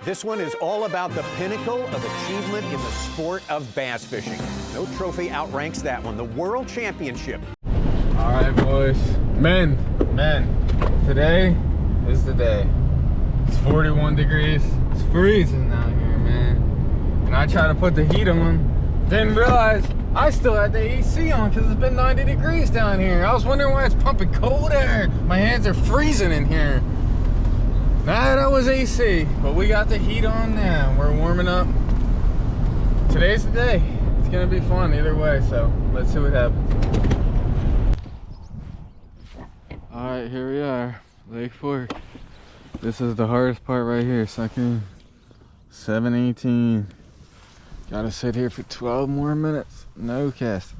This one is all about the pinnacle of achievement in the sport of bass fishing. No trophy outranks that one, the World Championship. All right, boys. Men, today is the day. It's 41 degrees. It's freezing out here, man. And I try to put the heat on. Didn't realize I still had the AC on because it's been 90 degrees down here. I was wondering why it's pumping cold air. My hands are freezing in here. Nah, that was AC, but we got the heat on now. We're warming up. Today's the day. It's gonna be fun either way, so let's see what happens. All right, here we are, Lake Fork. This is the hardest part right here, second 7:18. Gotta sit here for 12 more minutes. No cast.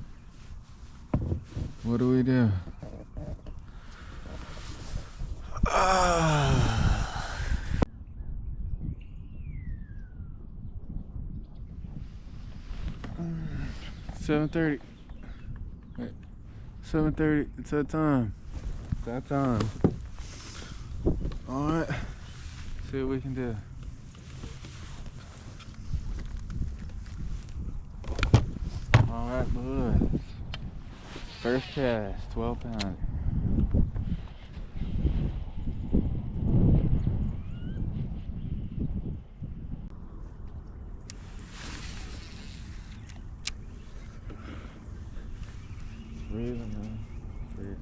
What do we do? 7:30. Wait, 7:30. It's that time. It's that time. All right. See what we can do. All right, boys. First cast, 12 pound. Freezing, man. Freezing.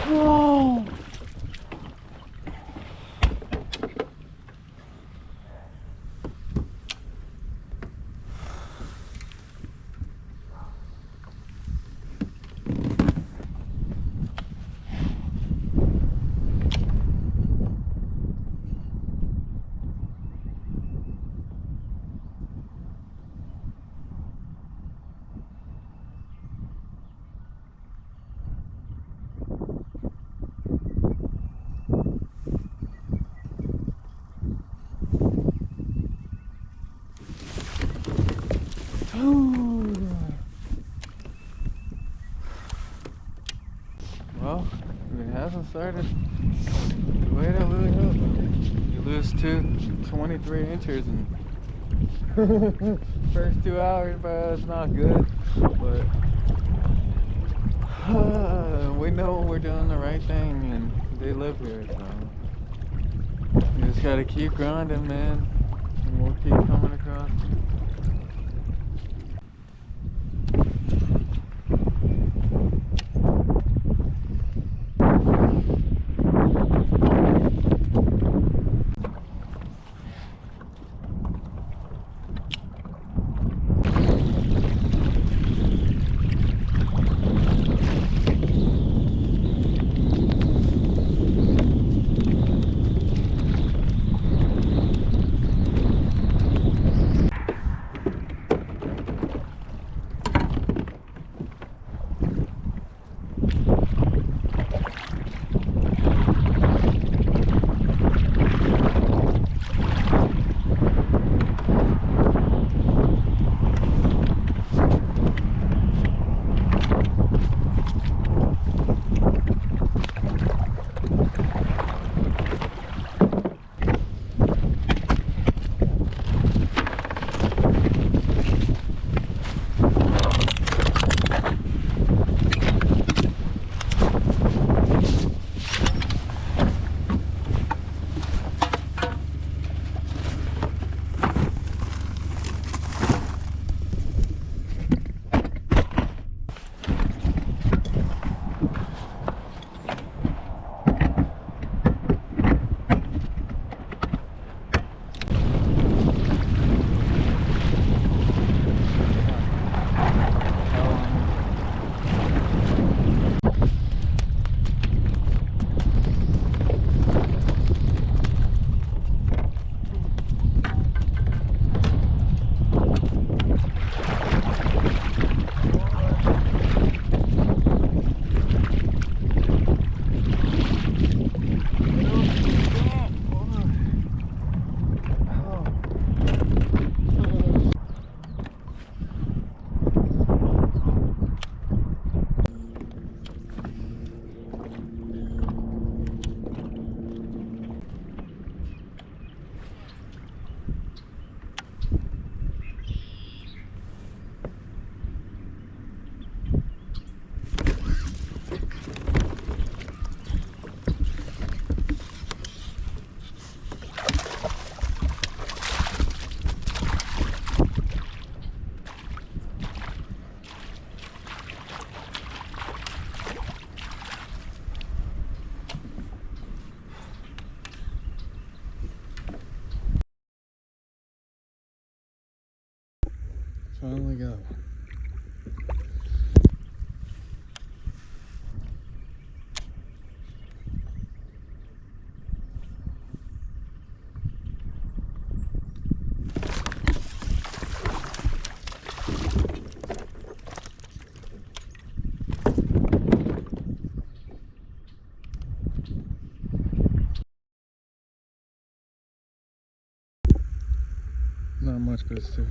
Whoa! Well, it hasn't started the way that we hope. You lose 23 inches in first 2 hours, but that's not good. But we know we're doing the right thing, and they live here, so you just gotta keep grinding, man, and we'll keep coming across. go. Not much, but it's too.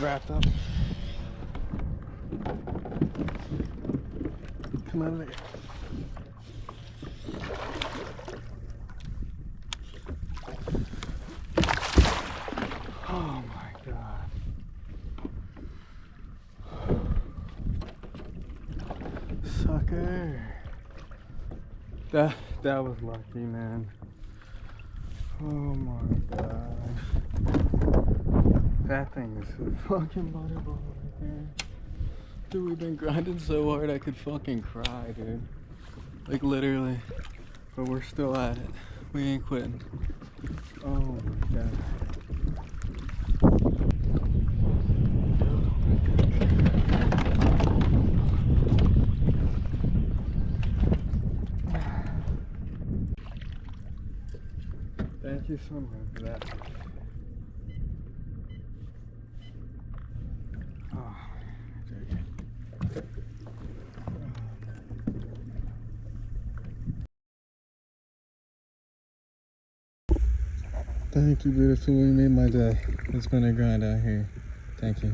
Wrapped up. Come out of there. Oh my God. Sucker. That was lucky, man. Oh my God. That thing is a fucking butterball right there. Dude, we've been grinding so hard I could fucking cry, dude. Like literally. But we're still at it. We ain't quitting. Oh my God. Thank you so much for that. Oh, dude. Thank you, beautiful. You made my day. It's been a grind out here. Thank you.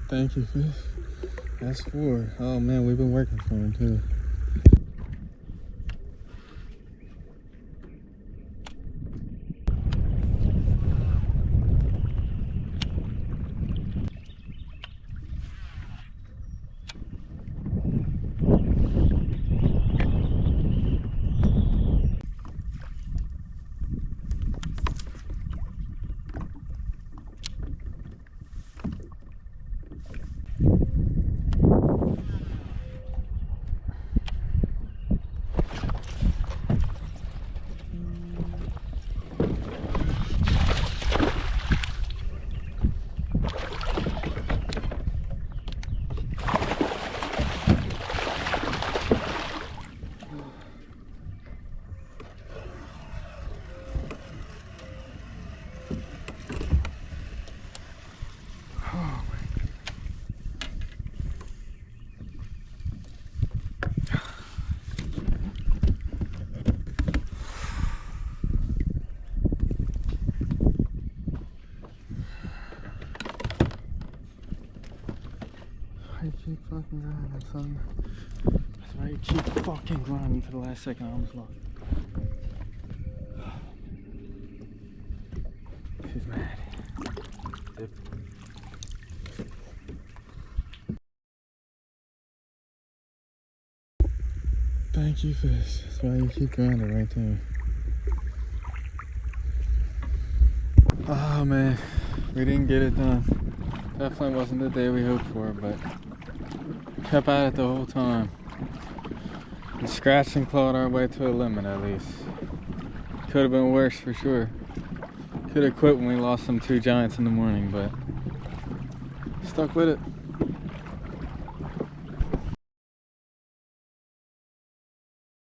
Thank you, Fish. That's 4. Oh man, we've been working for him too. you keep fucking grinding, son. That's why you keep fucking grinding to the last second. I almost lost. She's mad. Dip. Thank you, fish. That's why you keep grinding right there. Oh man, we didn't get it done. Definitely wasn't the day we hoped for, but kept at it the whole time. We scratched and clawed our way to a limit at least. Could have been worse for sure. Could have quit when we lost them 2 giants in the morning, but stuck with it.